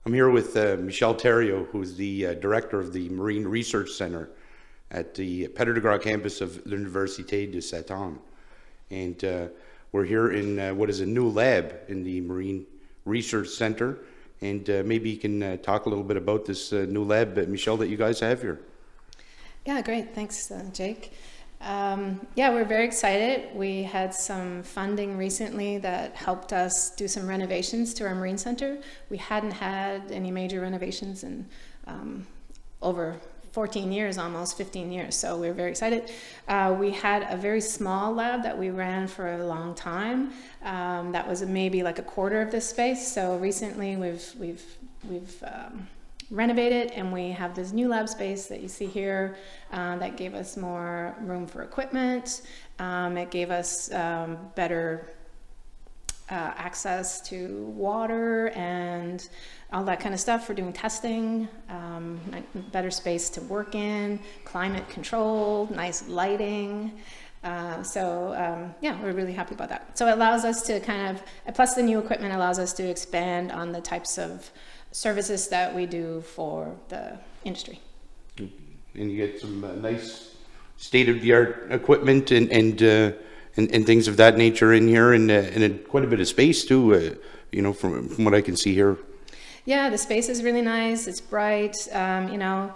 I'm here with Michelle Theriault, who's the director of the Marine Research Center at the Petit de Grat campus of l'Université de Satan. And we're here in what is a new lab in the Marine Research Center. And maybe you can talk a little bit about this new lab, Michelle, that you guys have here. Yeah, great. Thanks, Jake. Yeah, we're very excited. We had some funding recently that helped us do some renovations to our Marine Center. We hadn't had any major renovations in over 14 years, almost 15 years, so we're very excited. We had a very small lab that we ran for a long time. That was maybe like a quarter of this space. So recently we've renovated, and we have this new lab space that you see here that gave us more room for equipment. It gave us better access to water and all that kind of stuff for doing testing, better space to work in, climate controlled, nice lighting. Yeah, we're really happy about that. So it allows us to kind of, plus the new equipment allows us to expand on the types of services that we do for the industry. And you get some nice state-of-the-art equipment and things of that nature in here, and quite a bit of space too, you know, from what I can see here. Yeah, the space is really nice. It's bright. You know,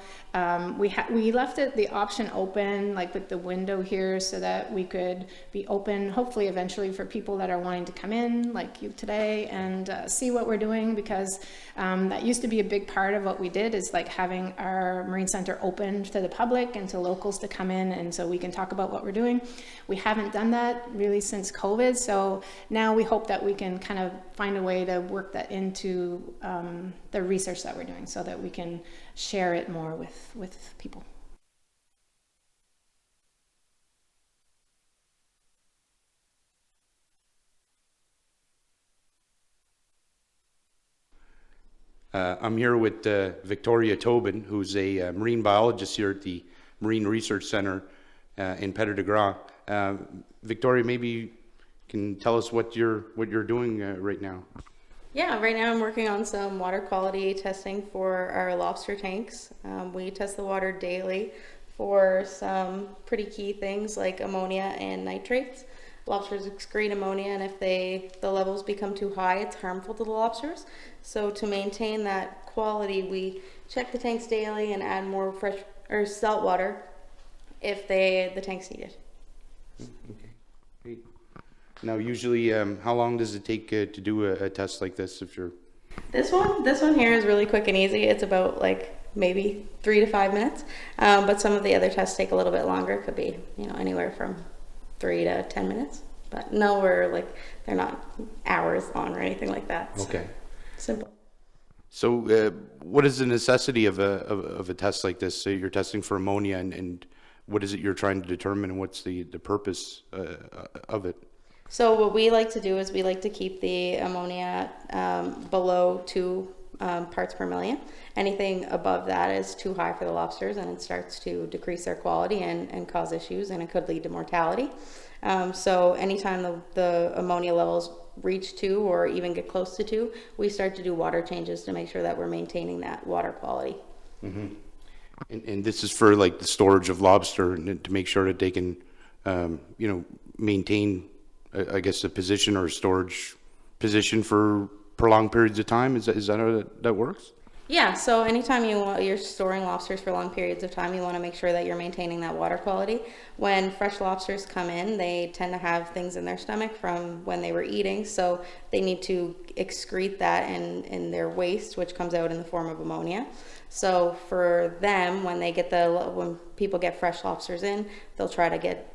we left it the option open, like with the window here, so that we could be open, hopefully eventually, for people that are wanting to come in, like you today, and see what we're doing, because that used to be a big part of what we did, is like having our Marine Center open to the public and to locals to come in, and so we can talk about what we're doing. We haven't done that really since COVID, so now we hope that we can kind of find a way to work that into the research that we're doing, so that we can share it more with people. I'm here with Victoria Tobin, who's a marine biologist here at the Marine Research Center in Petit de Grat. Victoria, maybe you can tell us what you're doing right now. Yeah, right now I'm working on some water quality testing for our lobster tanks. We test the water daily for some pretty key things like ammonia and nitrates. Lobsters excrete ammonia, and if the levels become too high, it's harmful to the lobsters. So to maintain that quality, we check the tanks daily and add more fresh or salt water if the tanks need it. Okay, great. Now, usually, how long does it take to do a test like this? If you're This one here is really quick and easy. It's about like maybe 3 to 5 minutes, but some of the other tests take a little bit longer. It could be, you know, anywhere from 3 to 10 minutes. But no, they're not hours long or anything like that. So okay. simple. So, what is the necessity of a test like this? So you're testing for ammonia, and what is it you're trying to determine, and what's the purpose of it? So what we like to do is we like to keep the ammonia below 2 parts per million. Anything above that is too high for the lobsters, and it starts to decrease their quality and cause issues, and it could lead to mortality. So anytime the ammonia levels reach 2 or even get close to 2, we start to do water changes to make sure that we're maintaining that water quality. Mm-hmm. And this is for like the storage of lobster, and to make sure that they can, you know, maintain, I guess, a position or a storage position for prolonged periods of time. Is that how that works? Yeah, so anytime you're storing lobsters for long periods of time, you want to make sure that you're maintaining that water quality. When fresh lobsters come in, they tend to have things in their stomach from when they were eating, so they need to excrete that in their waste, which comes out in the form of ammonia. So for them, when people get fresh lobsters in, they'll try to get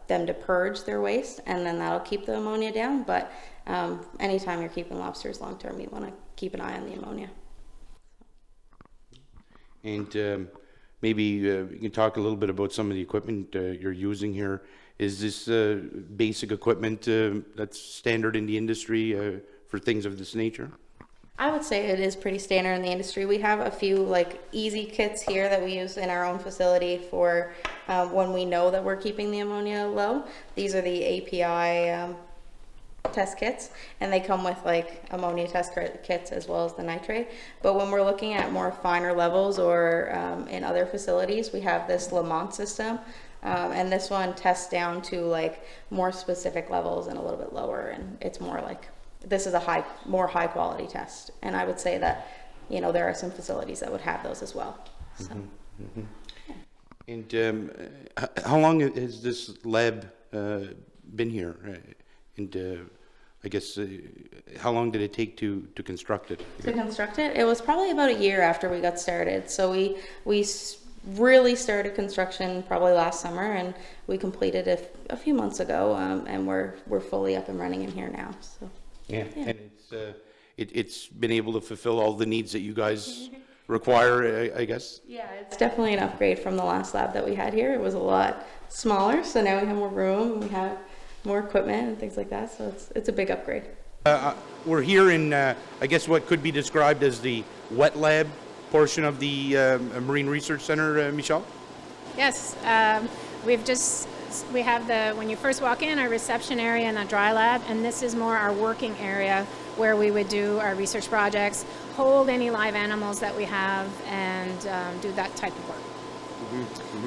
them to purge their waste, and then that'll keep the ammonia down. But anytime you're keeping lobsters long term, you want to keep an eye on the ammonia. And maybe you can talk a little bit about some of the equipment you're using here. Is this basic equipment that's standard in the industry for things of this nature? I would say it is pretty standard in the industry. We have a few like easy kits here that we use in our own facility for when we know that we're keeping the ammonia low. These are the API test kits, and they come with like ammonia test kits as well as the nitrate. But when we're looking at more finer levels or in other facilities, we have this Lamont system, and this one tests down to like more specific levels and a little bit lower, and it's more like this is a more high quality test. And I would say that, you know, there are some facilities that would have those as well. So. And how long has this lab been here? And I guess how long did it take to construct it? To construct it, it was probably about a year after we got started. So we really started construction probably last summer, and we completed it a few months ago, and we're fully up and running in here now. So yeah. And it's been able to fulfill all the needs that you guys require, I guess. Yeah, it's definitely an upgrade from the last lab that we had here. It was a lot smaller, so now we have more room and we have more equipment and things like that. So it's a big upgrade. We're here in, I guess, what could be described as the wet lab portion of the Marine Research Center, Michelle? Yes, we have when you first walk in, our reception area and a dry lab, and this is more our working area where we would do our research projects, hold any live animals that we have, and do that type of work.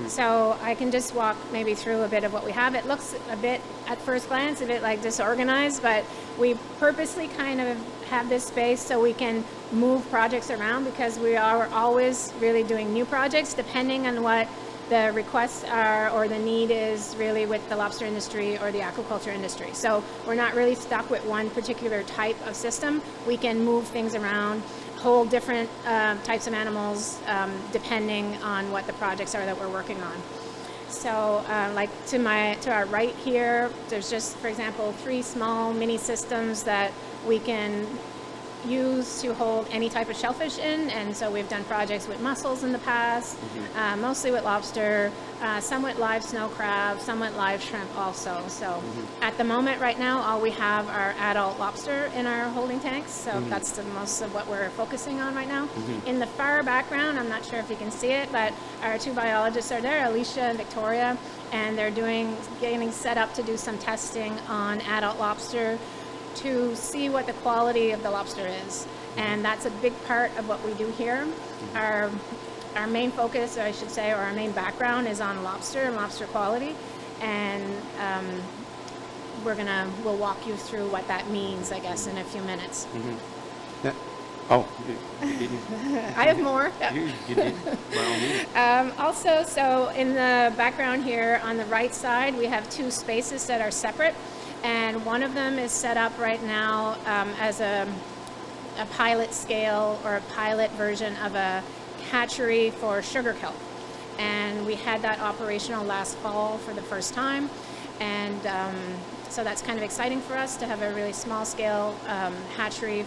So I can just walk maybe through a bit of what we have. It looks a bit, at first glance, a bit like disorganized, but we purposely kind of have this space so we can move projects around, because we are always really doing new projects depending on what the requests are or the need is really with the lobster industry or the aquaculture industry. So we're not really stuck with one particular type of system. We can move things around, hold different types of animals depending on what the projects are that we're working on. So like to our right here, there's just, for example, 3 small mini systems that we can use to hold any type of shellfish in, and so we've done projects with mussels in the past, mostly with lobster, some with live snow crab, some with live shrimp also. So at the moment right now, all we have are adult lobster in our holding tanks, so that's the most of what we're focusing on right now. In the far background, I'm not sure if you can see it, but our 2 biologists are there, Alicia and Victoria, and they're getting set up to do some testing on adult lobster to see what the quality of the lobster is. And that's a big part of what we do here. Our main focus, I should say, or our main background is on lobster and lobster quality. And we'll walk you through what that means, I guess, in a few minutes. Yeah. Oh, you didn't. I have more. You did, by all means. Also, so in the background here on the right side, we have 2 spaces that are separate. And one of them is set up right now as a pilot scale or a pilot version of a hatchery for sugar kelp. And we had that operational last fall for the first time. And so that's kind of exciting for us to have a really small scale hatchery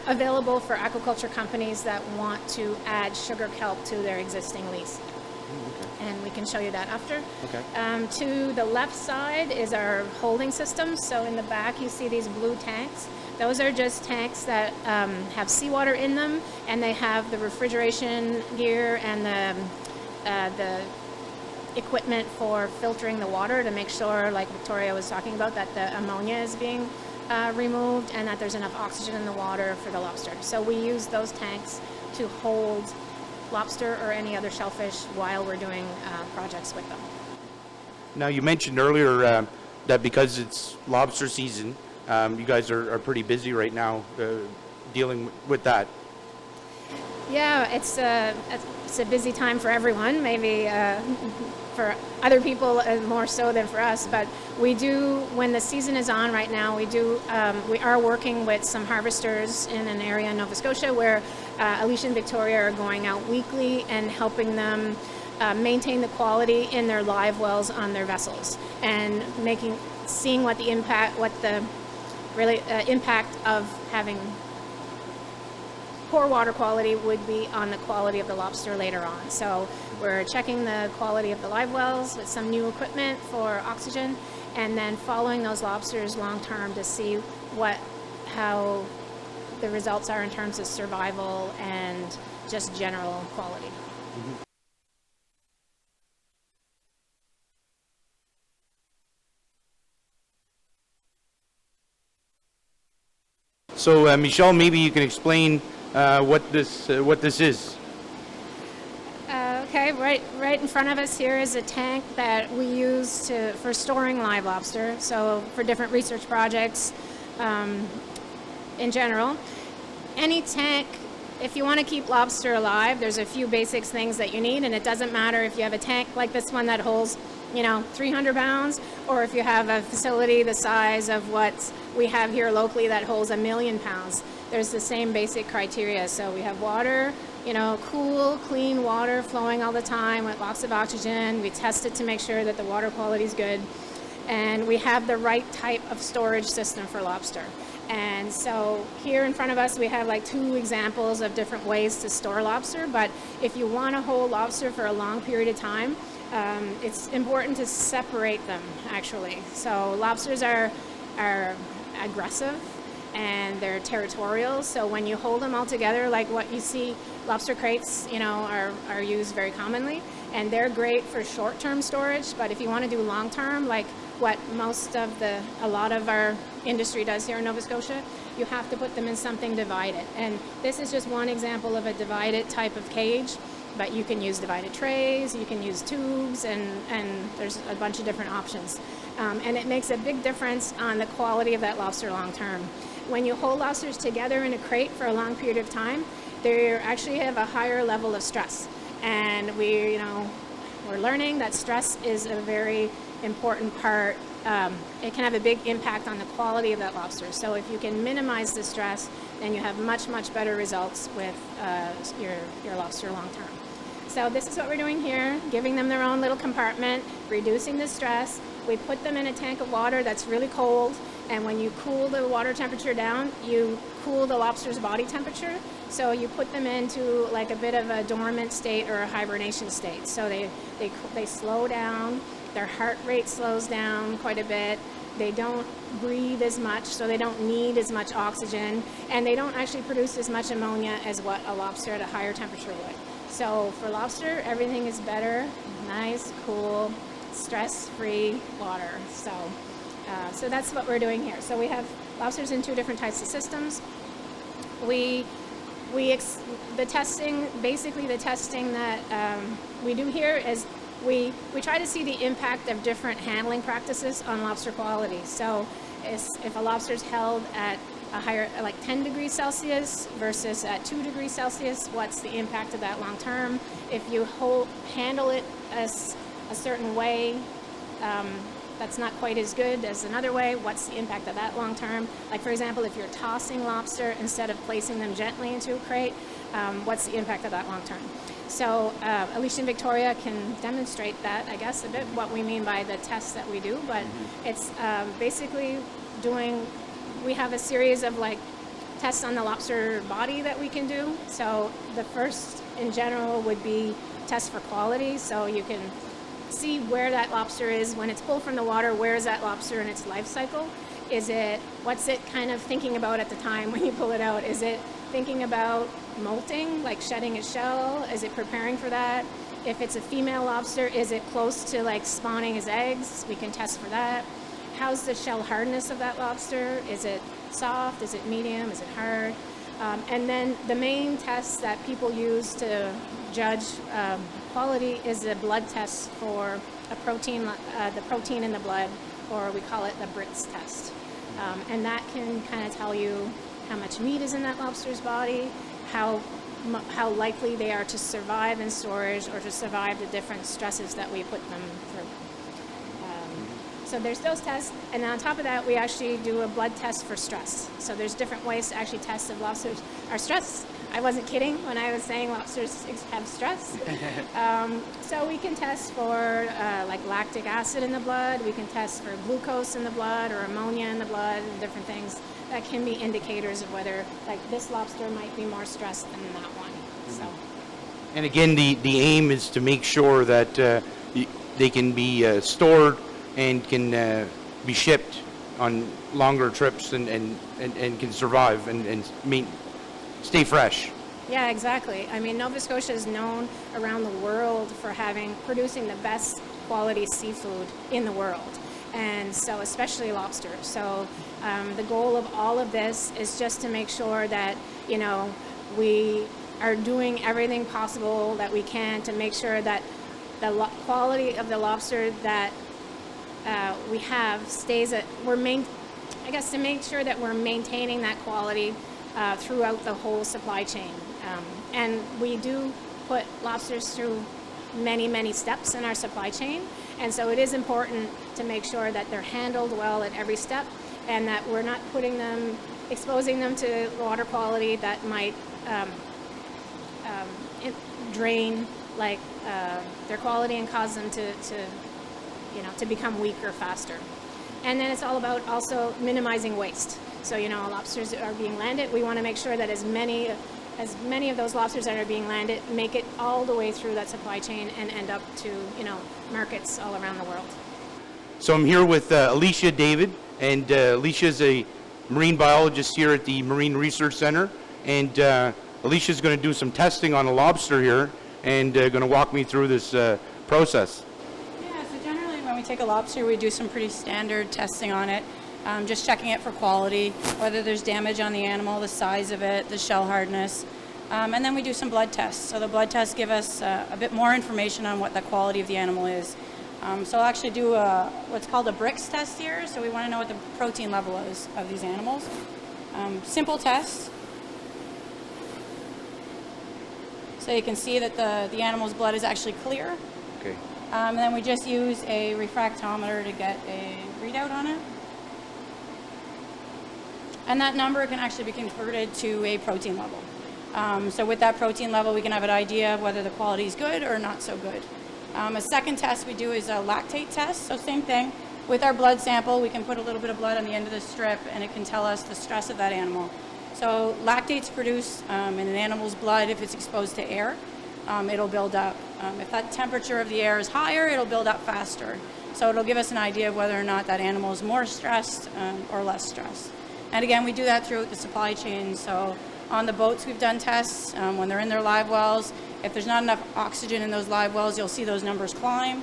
available for aquaculture companies that want to add sugar kelp to their existing lease. And we can show you that after. Okay. To the left side is our holding system. So in the back you see these blue tanks. Those are just tanks that have seawater in them, and they have the refrigeration gear and the equipment for filtering the water to make sure, like Victoria was talking about, that the ammonia is being removed and that there's enough oxygen in the water for the lobster. So we use those tanks to hold lobster or any other shellfish while we're doing projects with them. Now, you mentioned earlier that because it's lobster season, you guys are pretty busy right now dealing with that. Yeah, it's a busy time for everyone, maybe for other people more so than for us, but we do, when the season is on right now, we are working with some harvesters in an area in Nova Scotia where Alicia and Victoria are going out weekly and helping them maintain the quality in their live wells on their vessels, and seeing what the impact of having poor water quality would be on the quality of the lobster later on. So we're checking the quality of the live wells with some new equipment for oxygen, and then following those lobsters long term to see how the results are in terms of survival and just general quality. So Michelle, maybe you can explain what this is. Okay, right in front of us here is a tank that we use for storing live lobster. So for different research projects, in general, any tank. If you want to keep lobster alive, there's a few basic things that you need, and it doesn't matter if you have a tank like this one that holds, 300 pounds, or if you have a facility the size of what we have here locally that holds 1,000,000 pounds. There's the same basic criteria. So we have water, cool, clean water flowing all the time with lots of oxygen. We test it to make sure that the water quality is good, and we have the right type of storage system for lobster. And so here in front of us, we have like 2 examples of different ways to store lobster. But if you want to hold lobster for a long period of time, it's important to separate them, actually. So lobsters are aggressive and they're territorial. So when you hold them all together, like what you see, lobster crates, are used very commonly. And they're great for short-term storage. But if you want to do long-term, like what a lot of our industry does here in Nova Scotia, you have to put them in something divided. And this is just one example of a divided type of cage, but you can use divided trays, you can use tubes, and there's a bunch of different options. And it makes a big difference on the quality of that lobster long term. When you hold lobsters together in a crate for a long period of time, they actually have a higher level of stress. And we're learning that stress is a very important part. It can have a big impact on the quality of that lobster. So if you can minimize the stress, then you have much, much better results with your lobster long term. So this is what we're doing here, giving them their own little compartment, reducing the stress. We put them in a tank of water that's really cold, and when you cool the water temperature down, you cool the lobster's body temperature. So you put them into like a bit of a dormant state or a hibernation state. So they slow down. Their heart rate slows down quite a bit. They don't breathe as much, so they don't need as much oxygen, and they don't actually produce as much ammonia as what a lobster at a higher temperature would. So for lobster, everything is better, nice, cool, stress-free water. So that's what we're doing here. So we have lobsters in 2 different types of systems. The testing that we do here is we try to see the impact of different handling practices on lobster quality. So if a lobster is held at a higher, like 10 degrees Celsius versus at 2 degrees Celsius, what's the impact of that long term? If you handle it as a certain way, that's not quite as good as another way, what's the impact of that long term? Like for example, if you're tossing lobster instead of placing them gently into a crate, what's the impact of that long term? So Alicia and Victoria can demonstrate that, I guess, a bit, what we mean by the tests that we do, but it's basically we have a series of like tests on the lobster body that we can do. So the first in general would be tests for quality, so you can see where that lobster is when it's pulled from the water. Where is that lobster in its life cycle? What's it kind of thinking about at the time when you pull it out? Is it thinking about molting, like shedding its shell? Is it preparing for that? If it's a female lobster, is it close to like spawning its eggs? We can test for that. How's the shell hardness of that lobster? Is it soft? Is it medium? Is it hard? And then the main test that people use to judge quality is a blood test for the protein in the blood, or we call it the Brits test. And that can kind of tell you how much meat is in that lobster's body, how likely they are to survive in storage or to survive the different stresses that we put them through. So there's those tests, and on top of that, we actually do a blood test for stress. So there's different ways to actually test if lobsters are stressed. I wasn't kidding when I was saying lobsters have stress. So we can test for like lactic acid in the blood. We can test for glucose in the blood or ammonia in the blood and different things that can be indicators of whether like this lobster might be more stressed than that one. So. And again, the aim is to make sure that they can be stored and can be shipped on longer trips and can survive and stay fresh. Yeah, exactly. I mean, Nova Scotia is known around the world for producing the best quality seafood in the world. and so especially lobster. So the goal of all of this is just to make sure that, you know, we are doing everything possible that we can to make sure that the quality of the lobster that we have stays at, I guess to make sure that we're maintaining that quality throughout the whole supply chain. And we do put lobsters through many, many steps in our supply chain. And so it is important to make sure that they're handled well at every step and that we're not exposing them to water quality that might drain their quality and cause them to become weaker faster. And then it's all about also minimizing waste. So, you know, lobsters are being landed. We want to make sure that as many of those lobsters that are being landed make it all the way through that supply chain and end up to, you know, markets all around the world. So I'm here with Alicia David, and Alicia is a marine biologist here at the Marine Research Center, and Alicia is going to do some testing on a lobster here and going to walk me through this process. Yeah, so generally when we take a lobster, we do some pretty standard testing on it, just checking it for quality, whether there's damage on the animal, the size of it, the shell hardness, and then we do some blood tests. So the blood tests give us a bit more information on what the quality of the animal is. So I'll actually do what's called a Brix test here, so we want to know what the protein level is of these animals. Simple test. So you can see that the animal's blood is actually clear. Okay. And then we just use a refractometer to get a readout on it. And that number can actually be converted to a protein level. So with that protein level, we can have an idea of whether the quality is good or not so good. A second test we do is a lactate test. So same thing. With our blood sample, we can put a little bit of blood on the end of the strip, and it can tell us the stress of that animal. So lactate's produced in an animal's blood if it's exposed to air. It'll build up. If that temperature of the air is higher, it'll build up faster. So it'll give us an idea of whether or not that animal is more stressed or less stressed. And again, we do that throughout the supply chain. So on the boats, we've done tests when they're in their live wells. If there's not enough oxygen in those live wells, you'll see those numbers climb.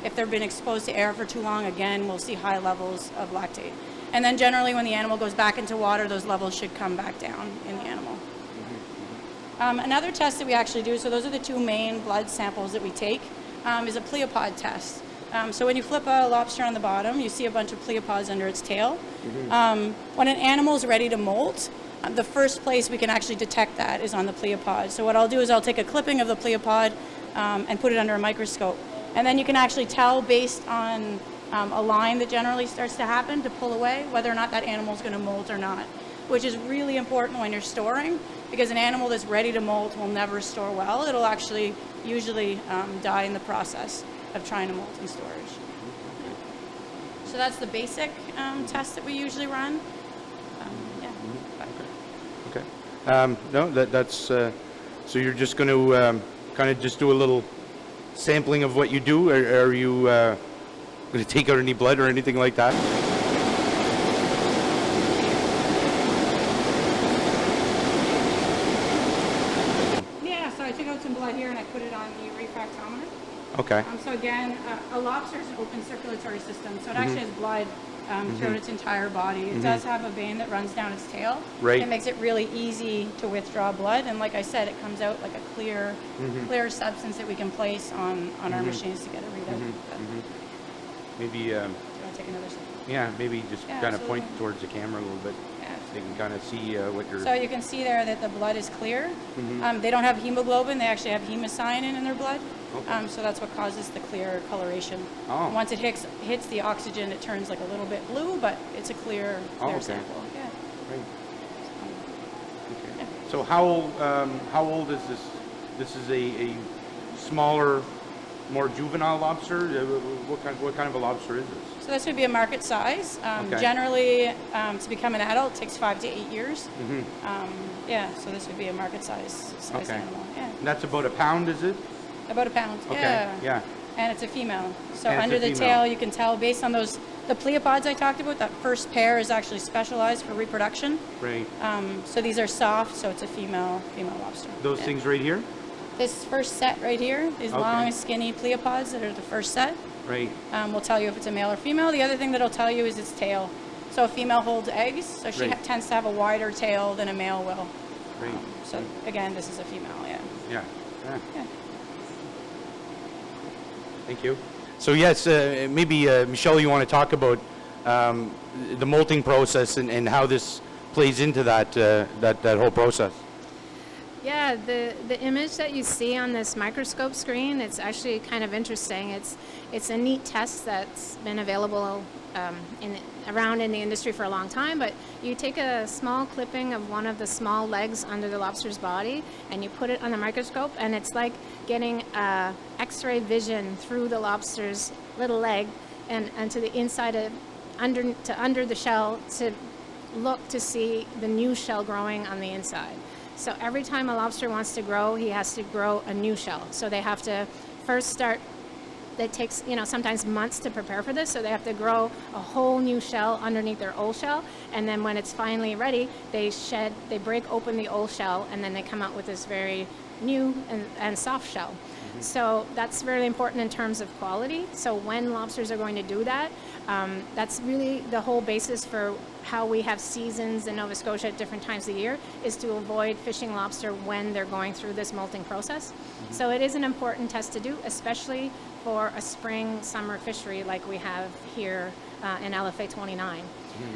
If they've been exposed to air for too long, again, we'll see high levels of lactate. And then generally when the animal goes back into water, those levels should come back down in the animal. Another test that we actually do, so those are the two main blood samples that we take, is a pleopod test. So when you flip a lobster on the bottom, you see a bunch of pleopods under its tail. When an animal is ready to molt, the first place we can actually detect that is on the pleopod. So what I'll do is I'll take a clipping of the pleopod and put it under a microscope. And then you can actually tell based on a line that generally starts to happen to pull away whether or not that animal is going to molt or not, which is really important when you're storing, because an animal that's ready to molt will never store well. It'll actually usually die in the process of trying to molt in storage. So that's the basic test that we usually run. Okay. No, that's so you're just going to kind of just do a little sampling of what you do. Are you going to take out any blood or anything like that? Yeah, so I took out some blood here and I put it on the refractometer. Okay. So again, a lobster is an open circulatory system, so it actually has blood throughout its entire body. It does have a vein that runs down its tail. Right. It makes it really easy to withdraw blood, and like I said, it comes out like a clear substance that we can place on our machines to get a readout. Maybe, Do you want to take another step? yeah, maybe just Yeah, kind of point absolutely. towards the camera a little bit. Yeah. They can kind of see what you're... So you can see there that the blood is clear. They don't have hemoglobin, they actually have hemocyanin in their blood. Okay. So that's what causes the clear coloration. Oh. And once it hits the oxygen, it turns like a little bit blue, but it's a clear okay. sample. Yeah. Right. Okay. So how old is this? This is a smaller, more juvenile lobster. What kind of a lobster is this? So this would be a market size. Okay. Generally, to become an adult takes 5 to 8 years. Yeah, so this would be a market size Okay. animal. Yeah, And that's about a pound, is it? about a pound. Okay. Yeah. Yeah. And it's a female. So And it's under a the female. tail, you can tell based on the pleopods I talked about, that first pair is actually specialized for reproduction. Right. So these are soft, so it's a female lobster. Those Yeah. things right here. This first set right here, these Okay. long, skinny pleopods that are the first set. Right. Will tell you if it's a male or female. The other thing that'll tell you is its tail. So a female holds eggs, so she Right. tends to have a wider tail than a male will. Right. So again, this is a female, yeah. Yeah. Yeah. Yeah. Thank you. So yes, maybe Michelle, you want to talk about the molting process and how this plays into that whole process. Yeah, the image that you see on this microscope screen, it's actually kind of interesting. It's a neat test that's been available around in the industry for a long time, but you take a small clipping of one of the small legs under the lobster's body and you put it on the microscope, and it's like getting X-ray vision through the lobster's little leg and to the inside of under the shell to look to see the new shell growing on the inside. So every time a lobster wants to grow, he has to grow a new shell. So they have to first start. It takes, sometimes months to prepare for this, so they have to grow a whole new shell underneath their old shell, and then when it's finally ready, they break open the old shell, and then they come out with this very new and soft shell. So that's really important in terms of quality. So when lobsters are going to do that, that's really the whole basis for how we have seasons in Nova Scotia at different times of the year, is to avoid fishing lobster when they're going through this molting process. So it is an important test to do, especially for a spring summer fishery like we have here in LFA 29.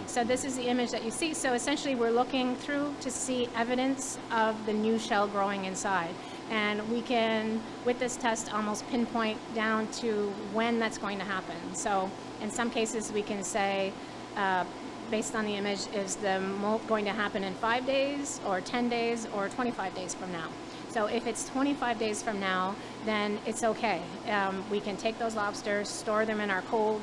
So this is the image that you see. So essentially we're looking through to see evidence of the new shell growing inside. And we can, with this test, almost pinpoint down to when that's going to happen. So in some cases we can say, based on the image, is the molt going to happen in 5 days or 10 days or 25 days from now? So if it's 25 days from now, then it's okay. We can take those lobsters, store them in our cold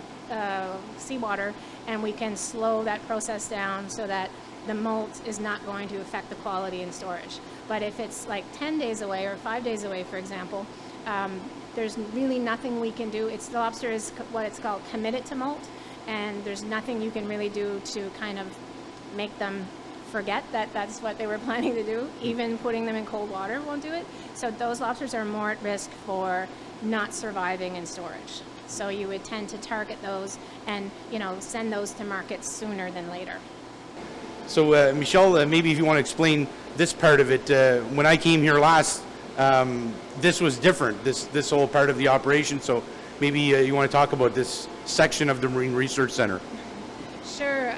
seawater, and we can slow that process down so that the molt is not going to affect the quality in storage. But if it's like 10 days away or 5 days away, for example, there's really nothing we can do. The lobster is what it's called committed to molt, and there's nothing you can really do to kind of make them forget that that's what they were planning to do. Even putting them in cold water won't do it. So those lobsters are more at risk for not surviving in storage. So you would tend to target those and send those to markets sooner than later. So Michelle, maybe if you want to explain this part of it. When I came here last, this was different, this whole part of the operation. So maybe you want to talk about this section of the Marine Research Center. Sure.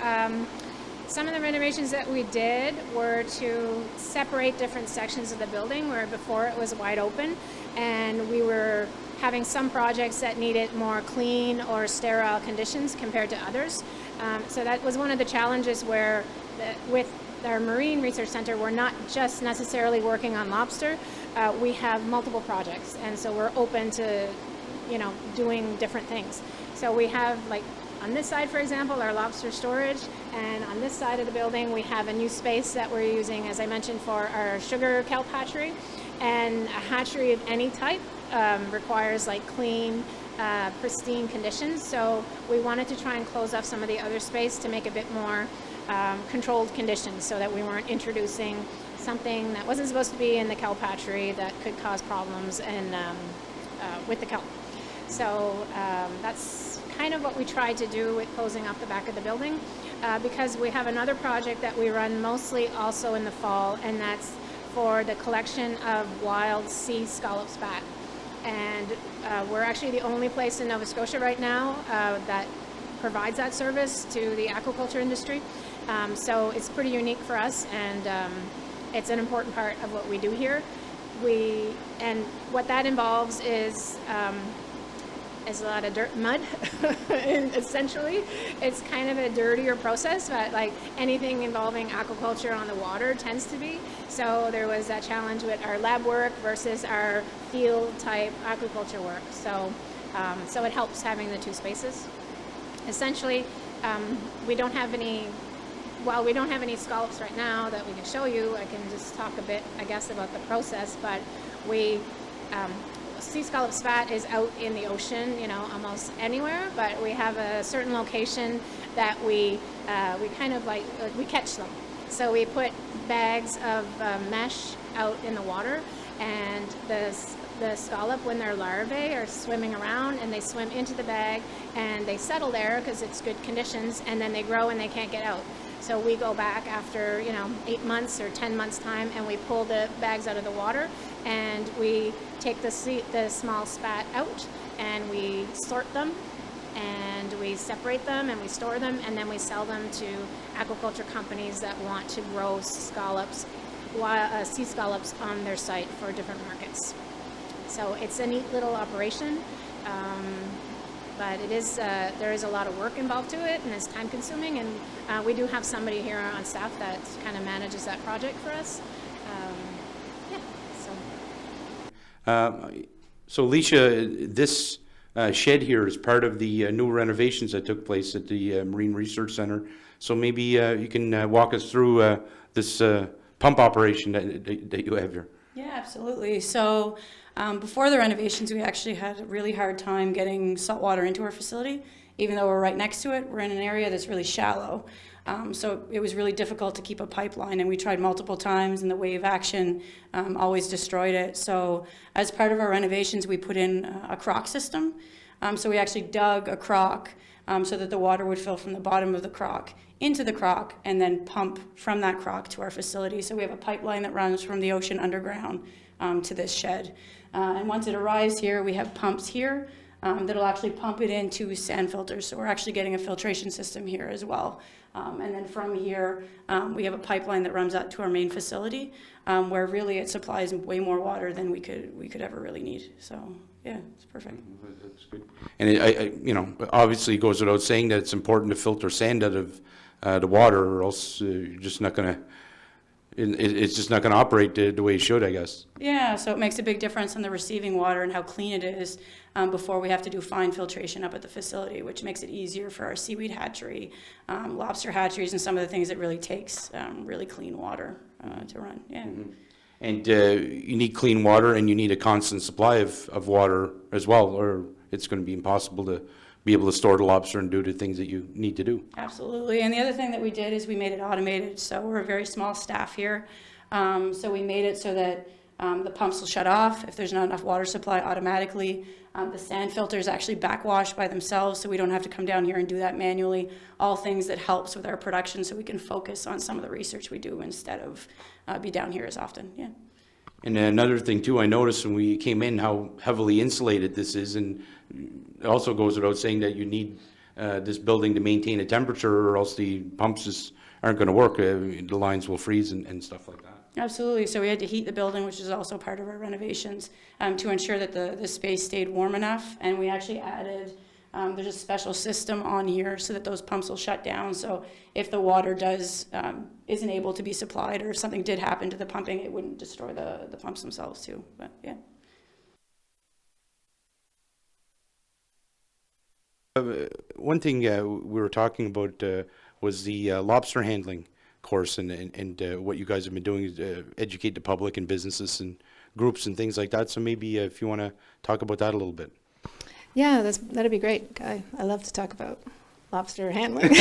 Some of the renovations that we did were to separate different sections of the building where before it was wide open, and we were having some projects that needed more clean or sterile conditions compared to others. So that was one of the challenges where with our Marine Research Center, we're not just necessarily working on lobster. We have multiple projects, and so we're open to doing different things. So we have, like, on this side, for example, our lobster storage, and on this side of the building, we have a new space that we're using, as I mentioned, for our sugar kelp hatchery. And a hatchery of any type requires like clean, pristine conditions. So we wanted to try and close off some of the other space to make a bit more controlled conditions, so that we weren't introducing something that wasn't supposed to be in the kelp hatchery that could cause problems with the kelp. So that's kind of what we tried to do with closing off the back of the building, because we have another project that we run mostly also in the fall, and that's for the collection of wild sea scallop spat. And we're actually the only place in Nova Scotia right now that provides that service to the aquaculture industry. So it's pretty unique for us, and it's an important part of what we do here. And what that involves is a lot of dirt, mud, and essentially it's kind of a dirtier process, but like anything involving aquaculture on the water tends to be. So there was that challenge with our lab work versus our field type aquaculture work. So so it helps having the two spaces. Essentially, we don't have any scallops right now that we can show you. I can just talk a bit, I guess, about the process, but sea scallop spat is out in the ocean, almost anywhere, but we have a certain location that we kind of like, we catch them. So we put bags of mesh out in the water, and the the scallop when they're larvae are swimming around, and they swim into the bag and they settle there because it's good conditions, and then they grow and they can't get out. So we go back after 8 months or 10 months time, and we pull the bags out of the water, and we take the small spat out, and we sort them, and we separate them, and we store them, and then we sell them to aquaculture companies that want to grow scallops, sea scallops on their site for different markets. So it's a neat little operation, but it is there is a lot of work involved to it, and it's time consuming, and we do have somebody here on staff that kind of manages that project for us. So Alicia, this shed here is part of the new renovations that took place at the Marine Research Center. So maybe you can walk us through this pump operation that you have here. Yeah, absolutely. So before the renovations, we actually had a really hard time getting salt water into our facility. Even though we're right next to it, we're in an area that's really shallow. So it was really difficult to keep a pipeline, and we tried multiple times, and the wave action always destroyed it. So as part of our renovations, we put in a crock system. So we actually dug a crock so that the water would fill from the bottom of the crock into the crock and then pump from that crock to our facility. So we have a pipeline that runs from the ocean underground to this shed. And once it arrives here, we have pumps here that'll actually pump it into sand filters. So we're actually getting a filtration system here as well. And then from here, we have a pipeline that runs out to our main facility, where really it supplies way more water than we could ever really need. So yeah, it's perfect. That's good. And it, obviously it goes without saying that it's important to filter sand out of the water, or else you're just not going to. It's just not going to operate the way it should, I guess. Yeah, so it makes a big difference in the receiving water and how clean it is before we have to do fine filtration up at the facility, which makes it easier for our seaweed hatchery, lobster hatcheries, and some of the things it really takes really clean water to run. Yeah. Mm-hmm. And you need clean water, and you need a constant supply of water as well, or it's going to be impossible to be able to store the lobster and do the things that you need to do. Absolutely. And the other thing that we did is we made it automated. So we're a very small staff here. So we made it so that the pumps will shut off if there's not enough water supply automatically. The sand filters actually backwash by themselves, so we don't have to come down here and do that manually. All things that helps with our production, so we can focus on some of the research we do instead of be down here as often. Yeah. And another thing too, I noticed when we came in how heavily insulated this is, and it also goes without saying that you need this building to maintain a temperature, or else the pumps just aren't going to work. The lines will freeze and stuff like that. Absolutely. So we had to heat the building, which is also part of our renovations, to ensure that the space stayed warm enough. And we actually added, there's a special system on here so that those pumps will shut down. So if the water isn't able to be supplied, or if something did happen to the pumping, it wouldn't destroy the pumps themselves too. But yeah. One thing we were talking about was the lobster handling course, and what you guys have been doing is educate the public and businesses and groups and things like that. So maybe if you want to talk about that a little bit. Yeah, that'd be great. I love to talk about lobster handling.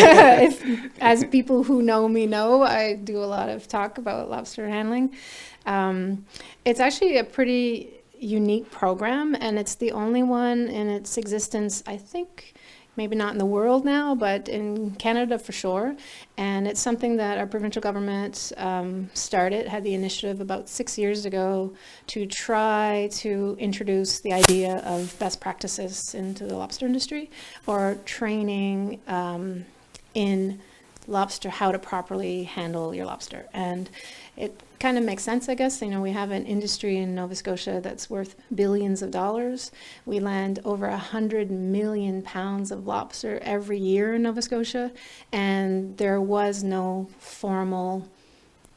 As people who know me know, I do a lot of talk about lobster handling. It's actually a pretty unique program, and it's the only one in its existence, I think, maybe not in the world now, but in Canada for sure. And it's something that our provincial government had the initiative about 6 years ago to try to introduce the idea of best practices into the lobster industry, or training in lobster, how to properly handle your lobster. And it kind of makes sense, I guess. We have an industry in Nova Scotia that's worth billions of dollars. We land over 100 million pounds of lobster every year in Nova Scotia, and there was no formal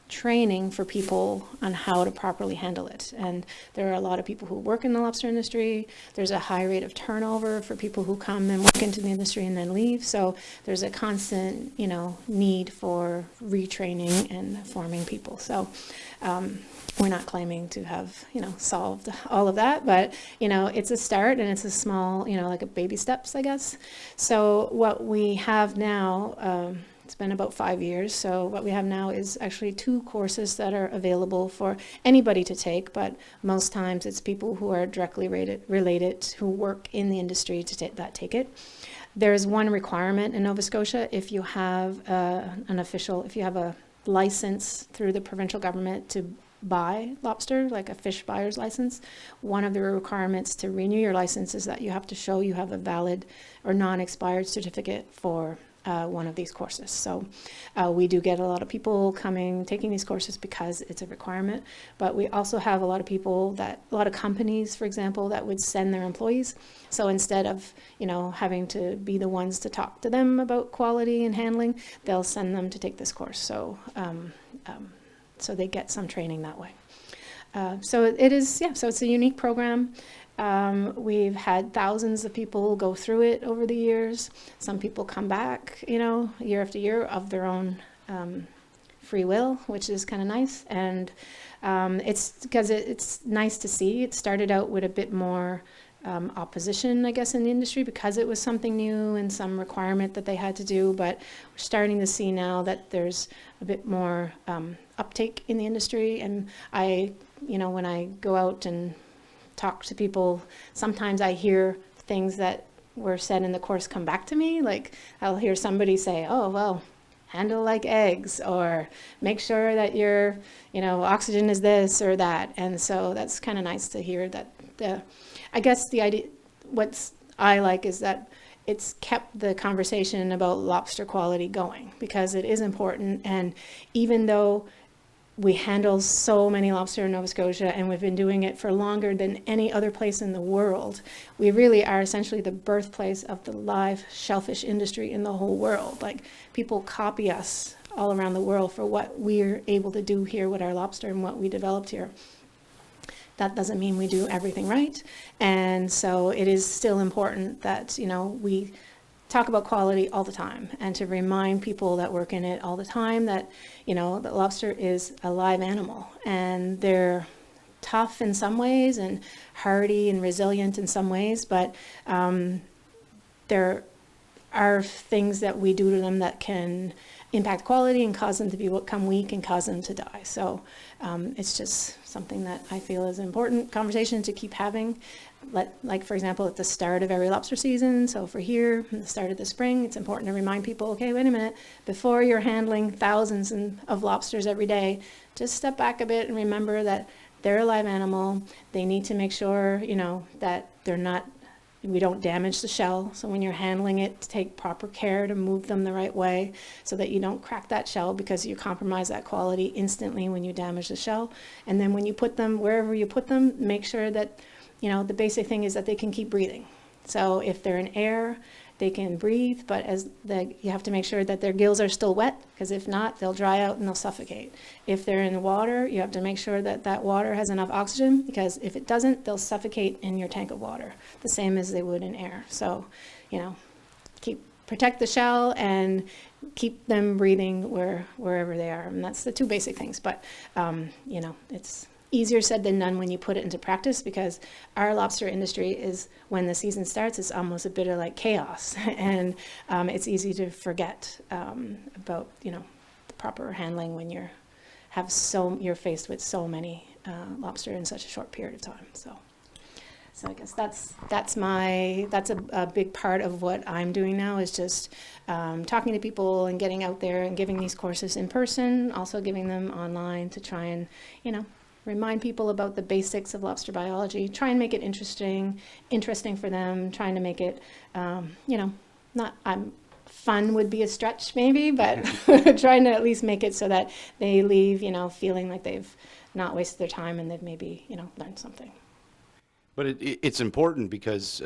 training for people on how to properly handle it. And there are a lot of people who work in the lobster industry. There's a high rate of turnover for people who come and work into the industry and then leave. So there's a constant, need for retraining and forming people. So we're not claiming to have, solved all of that, but, it's a start, and it's a small, like a baby steps, I guess. So what we have now, It's been about 5 years. So what we have now is actually 2 courses that are available for anybody to take, but most times it's people who are directly related who work in the industry to take it. There's one requirement in Nova Scotia. If you have if you have a license through the provincial government to buy lobster, like a fish buyer's license, one of the requirements to renew your license is that you have to show you have a valid or non-expired certificate for one of these courses. So we do get a lot of people taking these courses because it's a requirement, but we also have a lot of companies, for example, that would send their employees. So instead of, having to be the ones to talk to them about quality and handling, they'll send them to take this course. So, so they get some training that way. So it's a unique program. We've had thousands of people go through it over the years. Some people come back, year after year of their own free will, which is kind of nice. And it's because it's nice to see. It started out with a bit more opposition, I guess, in the industry because it was something new and some requirement that they had to do. But we're starting to see now that there's a bit more uptake in the industry. And when I go out and talk to people, sometimes I hear things that were said in the course come back to me. Like I'll hear somebody say, "Oh, well, handle like eggs," or make sure that your, oxygen is this or that. And so that's kind of nice to hear that. I guess the idea, what I like is that it's kept the conversation about lobster quality going because it is important. And even though we handle so many lobster in Nova Scotia and we've been doing it for longer than any other place in the world, we really are essentially the birthplace of the live shellfish industry in the whole world. Like people copy us all around the world for what we're able to do here with our lobster and what we developed here. That doesn't mean we do everything right. And so it is still important that, we talk about quality all the time and to remind people that work in it all the time that, that lobster is a live animal and they're tough in some ways and hardy and resilient in some ways, but there are things that we do to them that can impact quality and cause them to become weak and cause them to die. So it's just something that I feel is an important conversation to keep having. Like, for example, at the start of every lobster season, so for here, at the start of the spring, it's important to remind people, okay, wait a minute, before you're handling thousands of lobsters every day, just step back a bit and remember that they're a live animal. They need to make sure, that we don't damage the shell. So when you're handling it, take proper care to move them the right way so that you don't crack that shell because you compromise that quality instantly when you damage the shell. And then when you put them, wherever you put them, make sure that, the basic thing is that they can keep breathing. So if they're in air, they can breathe, but you have to make sure that their gills are still wet, because if not, they'll dry out and they'll suffocate. If they're in water, you have to make sure that water has enough oxygen, because if it doesn't, they'll suffocate in your tank of water, the same as they would in air. So, protect the shell and keep them breathing wherever they are. And that's the 2 basic things. But, it's easier said than done when you put it into practice, because our lobster industry is, when the season starts, it's almost a bit of like chaos, and it's easy to forget about the proper handling when you're faced with so many lobster in such a short period of time. So I guess that's a big part of what I'm doing now, is just talking to people and getting out there and giving these courses in person, also giving them online to try and remind people about the basics of lobster biology, try and make it interesting for them, trying to make it, fun would be a stretch maybe, but trying to at least make it so that they leave, feeling like they've not wasted their time and they've maybe, learned something. But it's important because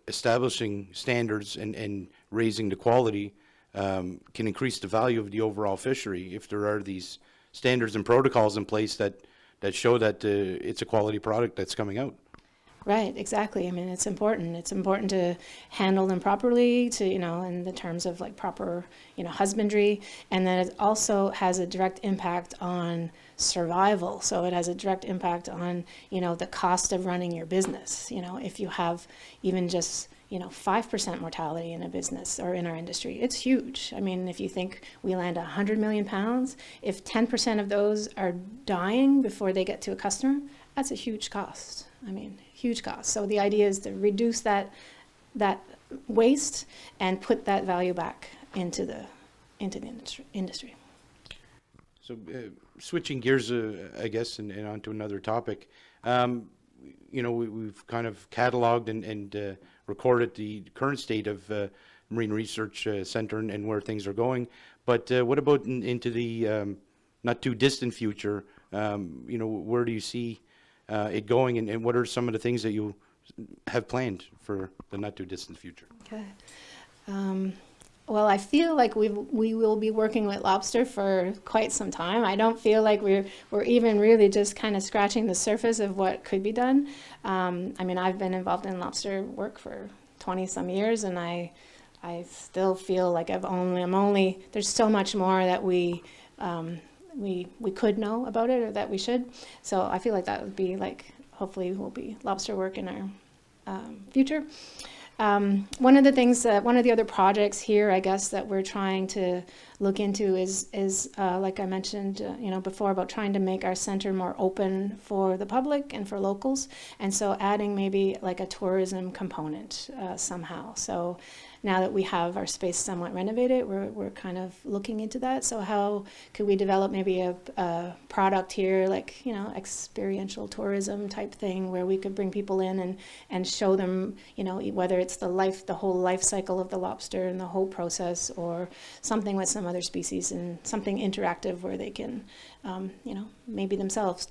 establishing standards and raising the quality can increase the value of the overall fishery if there are these standards and protocols in place that show that it's a quality product that's coming out. Right, exactly. I mean, it's important. It's important to handle them properly, to, in the terms of like proper, husbandry, and then it also has a direct impact on survival. So it has a direct impact on, the cost of running your business. If you have even just, 5% mortality in a business or in our industry. It's huge. I mean, if you think we land 100 million pounds, if 10% of those are dying before they get to a customer, that's a huge cost. I mean, huge cost. So the idea is to reduce that waste and put that value back into the industry. So switching gears, I guess, and onto another topic. We've kind of cataloged and recorded the current state of Marine Research Center and where things are going. But what about into the not too distant future? Where do you see it going, and what are some of the things that you have planned for the not too distant future? Okay. Well, I feel like we will be working with lobster for quite some time. I don't feel like we're even really just kind of scratching the surface of what could be done. I mean, I've been involved in lobster work for 20 some years, and I still feel like there's so much more that we could know about it, or that we should. So I feel like that would be hopefully will be lobster work in our future. One of the other projects here, I guess, that we're trying to look into is like I mentioned, before, about trying to make our center more open for the public and for locals, and so adding maybe like a tourism component somehow. So now that we have our space somewhat renovated, we're kind of looking into that. So how could we develop maybe a product here, like, experiential tourism type thing, where we could bring people in and show them, whether it's the whole life cycle of the lobster and the whole process, or something with some other species, and something interactive where they can, maybe themselves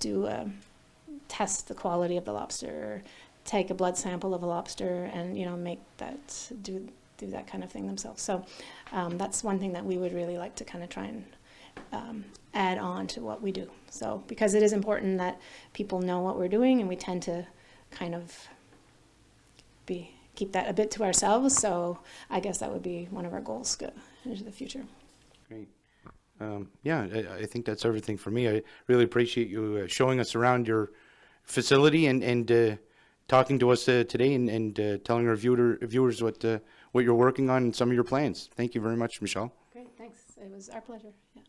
test the quality of the lobster, or take a blood sample of a lobster and, make that, do that kind of thing themselves. So that's one thing that we would really like to kind of try and add on to what we do. So, because it is important that people know what we're doing, and we tend to kind of keep that a bit to ourselves. So I guess that would be one of our goals into the future. Great. I think that's everything for me. I really appreciate you showing us around your facility and talking to us today, and telling our viewers what you're working on and some of your plans. Thank you very much, Michelle. Great, thanks. It was our pleasure. Yeah.